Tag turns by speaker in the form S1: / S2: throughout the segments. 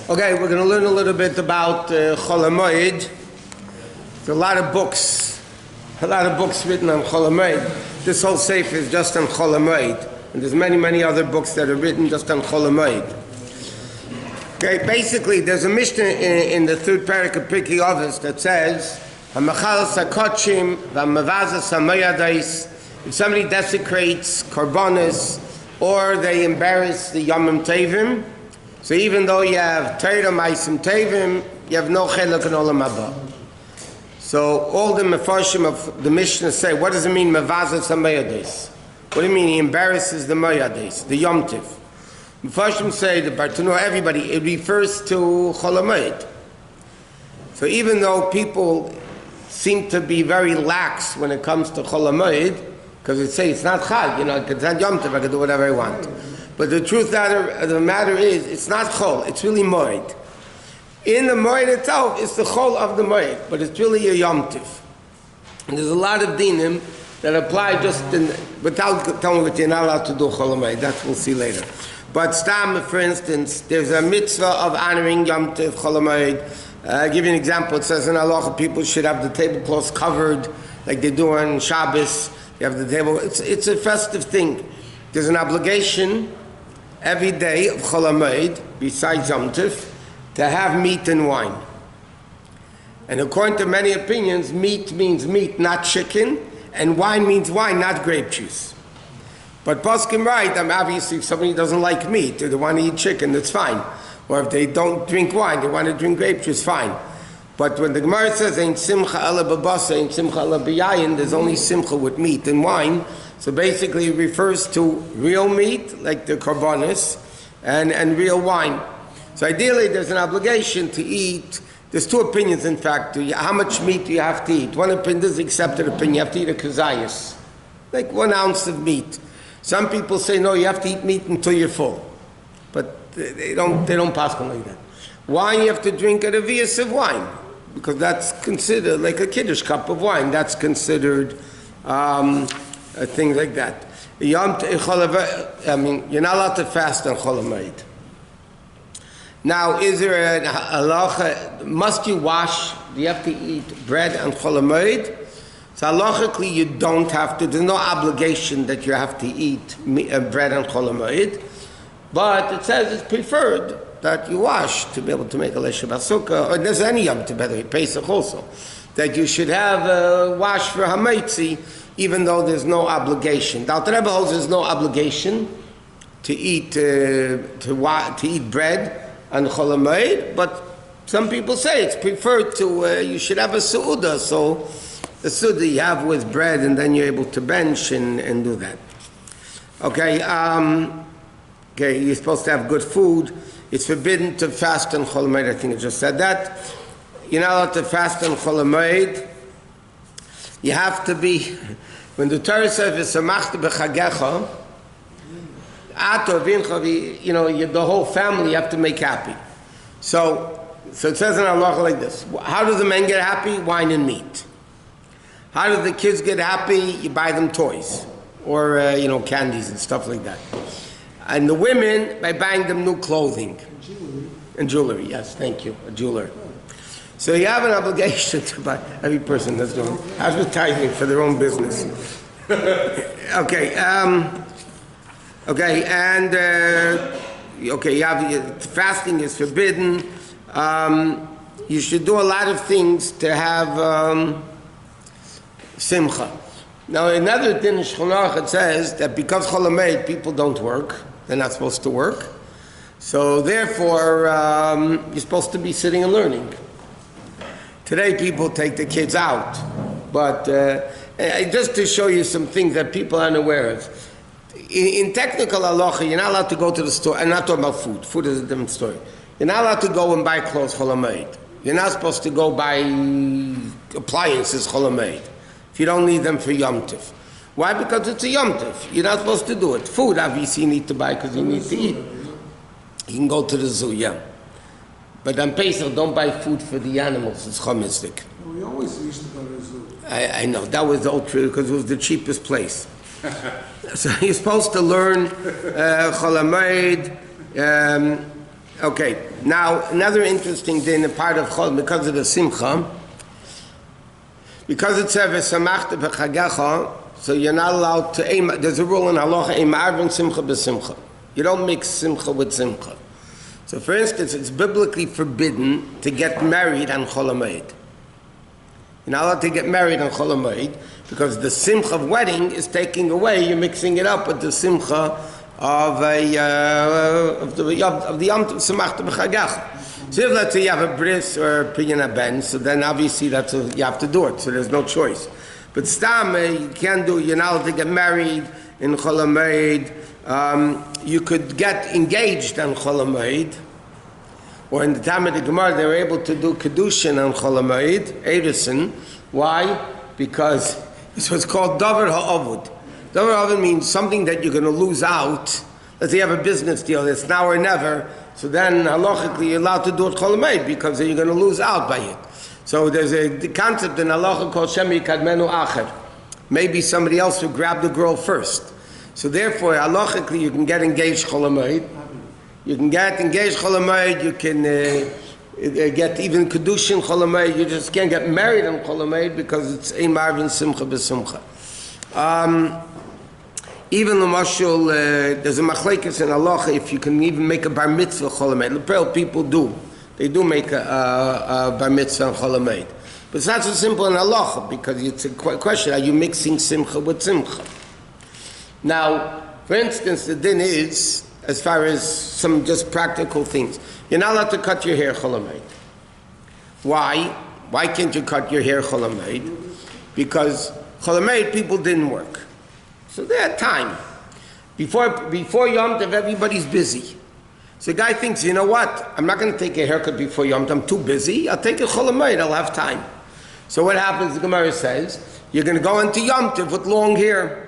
S1: Okay, we're going to learn a little bit about Hamoed. There's a lot of books written on Hamoed. This whole sefer is just on Hamoed, and there's many other books that are written just on Hamoed. Okay, basically, there's a Mishnah in the third parak of Pirkei Avos that says, "Hamachalas hakochim v'hamavazas hamayadais." If somebody desecrates korbanos or they embarrass the Yomim Tevim, so even though you have Torah Ma'asim Tevim, you have no chelak in Olam Haba. So all the mefarshim of the Mishnah say, what does it mean, mevazas hamayadais? What do you mean he embarrasses the mayadais, the Yom Tiv? Mefarshim say, to know everybody, it refers to Chol Hamoed. So even though people seem to be very lax when it comes to Chol Hamoed, because they say it's not Chag, it's not Yom Tiv, I can do whatever I want. But the truth of the matter is, it's not Chol, it's really Moed. In the Moed itself, it's the Chol of the Moed, but it's really a Yom Tiv. And there's a lot of dinim that apply just without telling what you're not allowed to do Chol Hamoed. That we'll see later. But Stam, for instance, there's a mitzvah of honoring Yom Tiv, Chol Hamoed. I'll give you an example. It says in halacha people should have the tablecloths covered like they do on Shabbos. You have the table. It's a festive thing. There's an obligation every day of Chol Hamoed, besides Yom Tiv, to have meat and wine. And according to many opinions, meat means meat, not chicken, and wine means wine, not grape juice. But poskim right, obviously if somebody doesn't like meat or they want to eat chicken, that's fine. Or if they don't drink wine, they want to drink grape juice, fine. But when the Gemara says, Ein simcha ala babasa, ein simcha ala biyayin, there's only simcha with meat and wine. So basically it refers to real meat, like the korbanos, and real wine. So ideally there's an obligation to eat. There's two opinions, in fact. How much meat do you have to eat? One opinion is accepted opinion. You have to eat a kazayas, like 1 ounce of meat. Some people say, no, you have to eat meat until you're full. But they don't pass on like that. Wine, you have to drink a revius of wine, because that's considered like a kiddush cup of wine. That's considered a thing like that. You're not allowed to fast on Chol Hamoed. Now, is there a halacha? Must you wash? Do you have to eat bread on Chol Hamoed? So halachically, you don't have to. There's no obligation that you have to eat bread on Chol Hamoed. But it says it's preferred that you wash to be able to make a leshem basukah, or there's any Yom Tov, by the way, Pesach also, that you should have a wash for hametzi, even though there's no obligation. The Alter Rebbe holds there's no obligation to eat bread on Chol Hamoed, but some people say it's preferred to. You should have a seudah, so the seudah you have with bread, and then you're able to bench and do that. Okay. Okay, you're supposed to have good food. It's forbidden to fast on Chol Hamoed. I think I just said that. You're not allowed to fast on Chol Hamoed. You have to be, when the Torah says, "V'samachta b'chagecha," ato v'incha, the whole family you have to make happy. So it says in halacha like this: how do the men get happy? Wine and meat. How do the kids get happy? You buy them toys or candies and stuff like that. And the women, by buying them new clothing. And jewelry, yes, thank you, a jeweler. So you have an obligation to buy, every person that's doing advertising for their own business. Fasting is forbidden. You should do a lot of things to have simcha. Now, another din in Shulchan Aruch, it says that because Chol Hamoed, people don't work. They're not supposed to work. So therefore, you're supposed to be sitting and learning. Today, people take the kids out. But just to show you some things that people aren't aware of. In technical halacha, you're not allowed to go to the store. I'm not talking about food. Food is a different story. You're not allowed to go and buy clothes Chol Hamoed. You're not supposed to go buy appliances Chol Hamoed if you don't need them for Yom Tiv. Why? Because it's a Yom Tiv. You're not supposed to do it. Food, obviously, you need to buy because you need to eat. You can go to the zoo, yeah. But on Pesach, don't buy food for the animals. It's chomistic.
S2: We always used to go to the zoo.
S1: I know. That was all true because it was the cheapest place. So you're supposed to learn Chol Hamoed. Okay, now another interesting thing, a part of Chol, because of the Simcha, because it says V'samachta b'chagecha, so you're not allowed to aim. There's a rule in halacha: aim arvin simcha b'simcha. You don't mix simcha with simcha. So, for instance, it's biblically forbidden to get married on Chol Hamoed. You're not allowed to get married on Chol Hamoed because the simcha of wedding is taking away. You're mixing it up with the simcha of the Yom Samachta b'Chagecha. So if let's say you have a bris or a piyana ben, so then obviously you have to do it. So there's no choice. But stam you can't do. You're not allowed to get married in Chol Hamoed. You could get engaged on Chol Hamoed, or in the time of the Gemara they were able to do kedushin on Chol Hamoed, edison. Why? Because this was called davar ha'avud. Davar ha'avud means something that you're going to lose out. Let's say you have a business deal, it's now or never. So then halachically you're allowed to do it Chol Hamoed because then you're going to lose out by it. So there's a concept in halacha called shem yikadmenu acher. Maybe somebody else will grab the girl first. So therefore, halachically, you can get engaged Chol Hamoed. You can get engaged Chol Hamoed. You can get even kedushin Chol Hamoed. You just can't get married on Chol Hamoed because it's ein marvin simcha b'simcha. Even the mashul, there's a machlekes in halacha if you can even make a bar mitzvah Chol Hamoed. Lepel people do. They do make a bar mitzvah on Chol Hamoed. But it's not so simple in halacha because it's a question: are you mixing simcha with simcha? Now, for instance, the din is, as far as some just practical things, you're not allowed to cut your hair Chol Hamoed. Why? Why can't you cut your hair Chol Hamoed? Because Chol Hamoed people didn't work. So they had time. Before Yom Tov, everybody's busy. So the guy thinks, you know what? I'm not going to take a haircut before Yom Tov. I'm too busy. I'll take a Chol Hamoed. I'll have time. So what happens, the Gemara says, you're going to go into Yom Tov with long hair.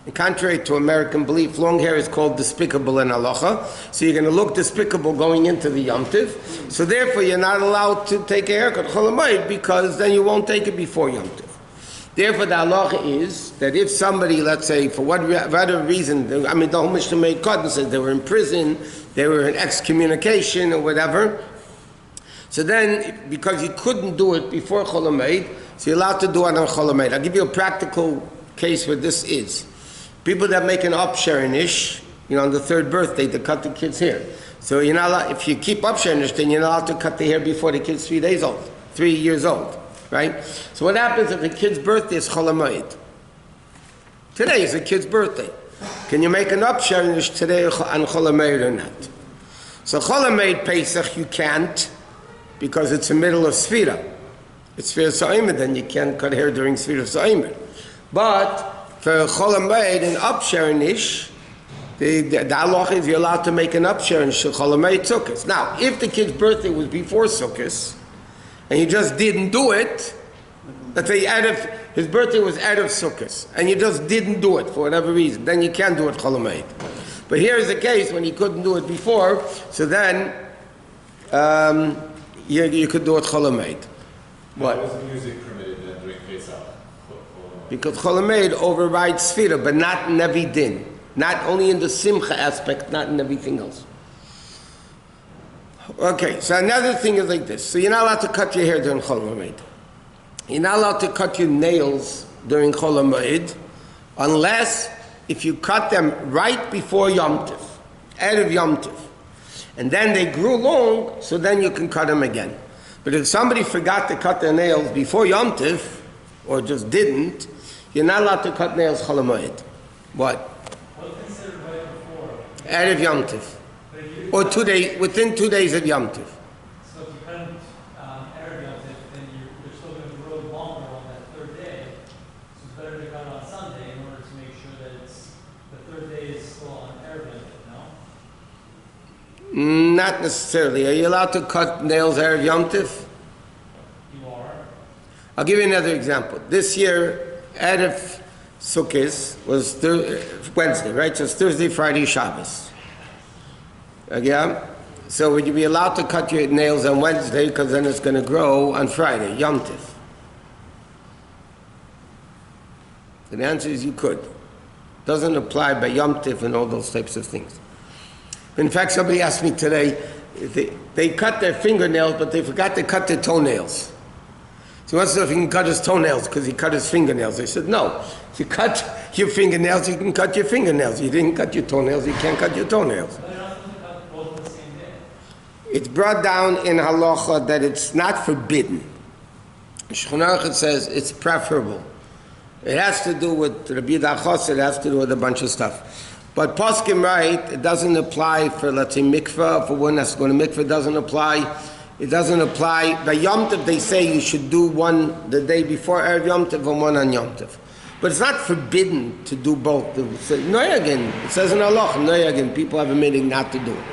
S1: And contrary to American belief, long hair is called despicable in halacha. So you're going to look despicable going into the Yom Tov. So therefore, you're not allowed to take a haircut Chol Hamoed because then you won't take it before Yom Tov. Therefore, the halacha is that if somebody, let's say, for whatever reason, the whole Mishnah made cut and said they were in prison, they were in excommunication or whatever. So then, because you couldn't do it before Chol Hamoed, so you're allowed to do it on Chol Hamoed. I'll give you a practical case where this is. People that make an upsherinish, on the third birthday to cut the kid's hair. So you're not allowed, if you keep upsherinish, then you're not allowed to cut the hair before the kid's 3 years old, right? So what happens if the kid's birthday is Chol Hamoed? Today is the kid's birthday. Can you make an upsherinish today on Chol Hamoed or not? So Chol Hamoed Pesach you can't because it's the middle of Sfira. It's Sfira Sa'imah, then you can't cut hair during Sfira Sa'imah. But for Chol Hamoed and upsherinish, the halacha is you're allowed to make an upsherinish Chol Hamoed Sukkos. Now, if the kid's birthday was before Sukkos, and you just didn't do it, let's say his birthday was out of Sukkos, and you just didn't do it for whatever reason, then you can't do it Chol Hamoed. But here's the case when you couldn't do it before, so then you could do it Chol Hamoed. What?
S3: Why was music permitted then during Pesach?
S1: Because Chol Hamoed overrides Sfira, but not in every din. Not only in the Simcha aspect, not in everything else. Okay, so another thing is like this. So you're not allowed to cut your hair during Chol Hamoed. You're not allowed to cut your nails during Chol Hamoed, unless if you cut them right before Yom Tov, Erev Yom Tov. And then they grew long, so then you can cut them again. But if somebody forgot to cut their nails before Yom Tov, or just didn't, you're not allowed to cut nails Chol Hamoed. What?
S4: What's considered right before?
S1: Erev Yom Tov. Or 2 days, within 2 days of Yom Tov.
S4: So if you cut Erev Yom Tov, then you're still going to grow longer on that third day. So it's better to cut on Sunday in order to make sure that the third day is still on Erev Yom Tov, no?
S1: Not necessarily. Are you allowed to cut nails Erev Yom Tov?
S4: You are.
S1: I'll give you another example. This year, Erev Sukkot was Wednesday, right? So it's Thursday, Friday, Shabbos. Yeah? So would you be allowed to cut your nails on Wednesday because then it's going to grow on Friday, Yom Tov? So the answer is you could. Doesn't apply by Yom Tov and all those types of things. In fact, somebody asked me today, They cut their fingernails, but they forgot to cut their toenails. So he wants to know if he can cut his toenails because he cut his fingernails. They said, no. If you cut your fingernails, you can cut your fingernails. You didn't cut your toenails, you can't cut your toenails.
S4: But you're not supposed to cut both on the same day.
S1: It's brought down in halacha that it's not forbidden. Shulchan Aruch says it's preferable. It has to do with Rabbi halachos, it has to do with a bunch of stuff. But poskim right, it doesn't apply for, let's say, mikveh. For one that's going to mikveh, it doesn't apply. It doesn't apply. By Yom Tov, they say you should do one the day before Erev Yom Tov and one on Yom Tov. But it's not forbidden to do both. Noyagin, it says in Allah, Noyagin, people have a meaning not to do it.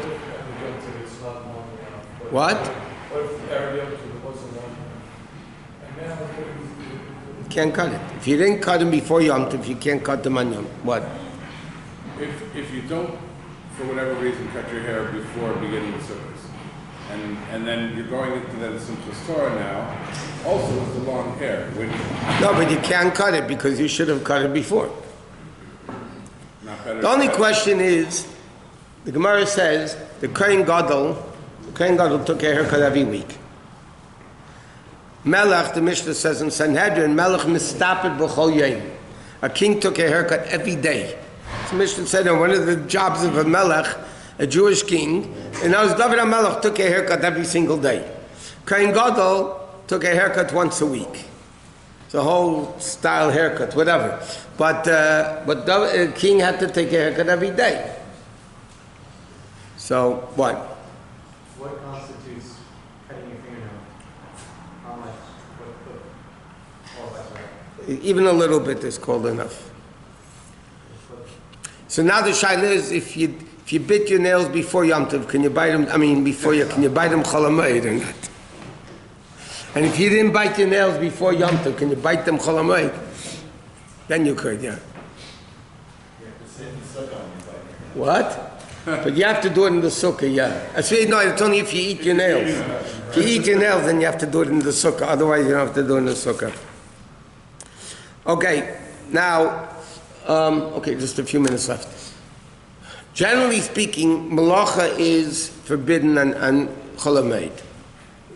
S1: What? You can't cut it. If you didn't cut them before Yom Tov, you can't cut them on Yom Tov. What?
S3: If you don't, for whatever reason, cut your hair before beginning the service, and then you're going into the simple store now, also with the long hair.
S1: No, but you can't cut it because you should have cut it before.
S3: Not better.
S1: The only question is, the Gemara says, the Kohen Gadol took a haircut every week. Melech, the Mishnah says in Sanhedrin, Melech mistapet b'chol yom. A king took a haircut every day. The Mishnah said that one of the jobs of a Melech, a Jewish king, and that was David HaMelech took a haircut every single day. Kohen Gadol took a haircut once a week. It's a whole style haircut, whatever. But the king had to take a haircut every day. So, what?
S5: What constitutes cutting your fingernail? How much? That's right.
S1: Even a little bit is called enough. So now the shaila is, if you bit your nails before Yom Tov, can you bite them? Can you bite them Chol Hamoed or not? And if you didn't bite your nails before Yom Tov, can you bite them Chol Hamoed? Then you could, yeah. What? But you have to do it in the sukkah, yeah. No, it's only if you eat your nails. If you eat your nails, then you have to do it in the sukkah. Otherwise, you don't have to do it in the sukkah. Okay, now, just a few minutes left. Generally speaking, malacha is forbidden on Chol Hamoed.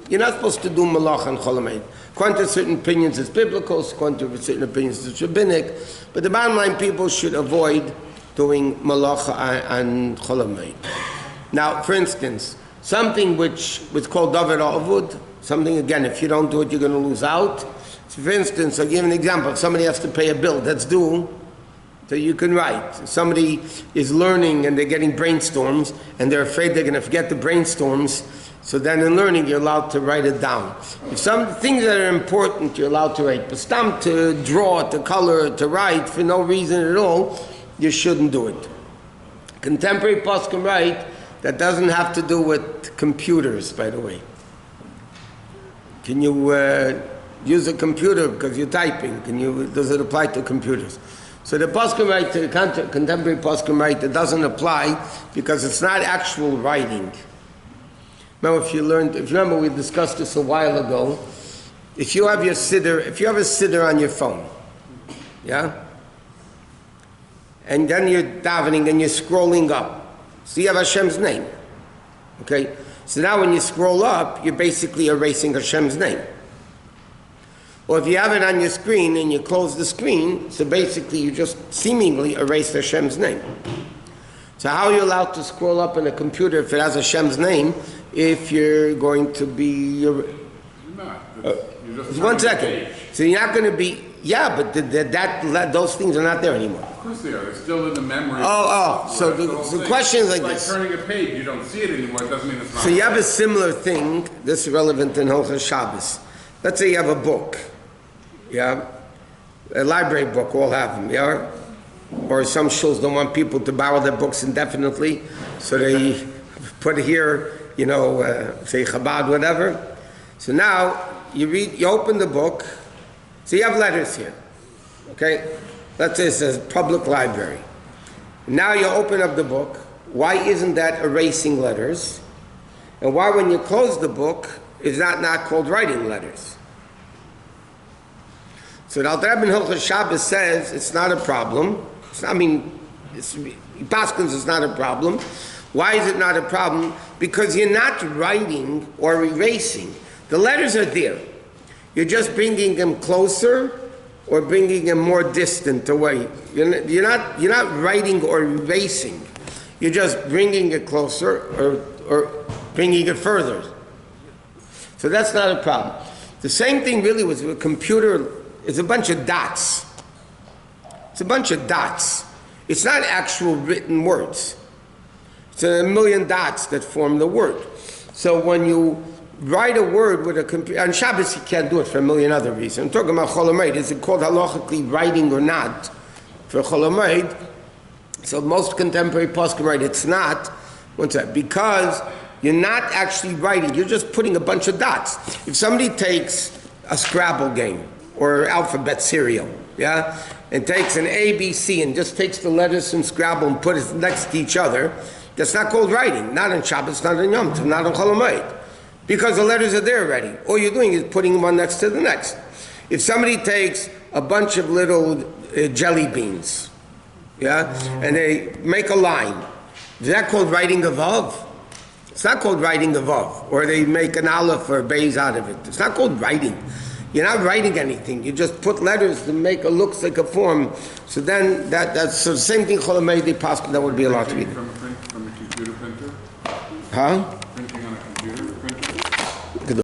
S1: You're not supposed to do malacha on Chol Hamoed. According to certain opinions, it's biblical. According to certain opinions, it's rabbinic. But the bottom line, people should avoid doing malacha on Chol Hamoed. Now, for instance, something which was called Davar Avud, something, again, if you don't do it, you're going to lose out. So for instance, I'll give you an example. If somebody has to pay a bill that's due, so you can write. If somebody is learning and they're getting brainstorms and they're afraid they're going to forget the brainstorms, so then in learning you're allowed to write it down. If some things that are important you're allowed to write, but stamp to draw, to color, to write for no reason at all, you shouldn't do it. Contemporary poskim write that doesn't have to do with computers, by the way. Can you use a computer because you're typing? Does it apply to computers? So the poskim write, the contemporary poskim write, it doesn't apply because it's not actual writing. Remember, if you remember, we discussed this a while ago. If you have a siddur on your phone, yeah, and then you're davening and you're scrolling up, so you have Hashem's name, okay. So now when you scroll up, you're basically erasing Hashem's name. Or if you have it on your screen and you close the screen, so basically you just seemingly erase Hashem's name. So how are you allowed to scroll up in a computer if it has Hashem's name if you're going to be...
S3: You're just
S1: 1 second. So you're not going to be... Yeah, but those things are not there anymore.
S3: Of course they are. They're still in the memory.
S1: So the question is like
S3: it's
S1: this.
S3: like turning a page. You don't see it anymore. It doesn't mean it's not.
S1: So you have a similar thing. This is relevant in Hilchos Shabbos. Let's say you have a book. Yeah, a library book, all have them, yeah? Or some shuls don't want people to borrow their books indefinitely, so they put here, say Chabad, whatever. So now, you open the book, so you have letters here, okay? Let's say it says public library. Now you open up the book, why isn't that erasing letters? And why when you close the book, is that not called writing letters? So the Alter Rebbe in Hilchos Shabbos says it's not a problem. Paskins it's not a problem. Why is it not a problem? Because you're not writing or erasing. The letters are there. You're just bringing them closer or bringing them more distant away. You're not writing or erasing. You're just bringing it closer or bringing it further. So that's not a problem. The same thing really with a computer. It's a bunch of dots. It's a bunch of dots. It's not actual written words. It's a million dots that form the word. So when you write a word with a computer, on Shabbos you can't do it for a million other reasons. I'm talking about Chol Hamoed. Is it called halachically writing or not for Chol Hamoed? So most contemporary poskim write it's not. What's that? Because you're not actually writing. You're just putting a bunch of dots. If somebody takes a Scrabble game or alphabet cereal, yeah, and takes an A, B, C and just takes the letters from Scrabble and puts it next to each other, that's not called writing. Not on Shabbos, not on Yom Tov, not on Chol Hamoed. Because the letters are there already. All you're doing is putting one next to the next. If somebody takes a bunch of little jelly beans, yeah, and they make a line, is that called writing a vav? It's not called writing a vav. Or they make an aleph or a beis out of it. It's not called writing. You're not writing anything. You just put letters to make it look like a form. So then that's so the same thing. Chol Hamoed, they pass, that would be allowed to be.
S3: From a computer printer?
S1: Huh?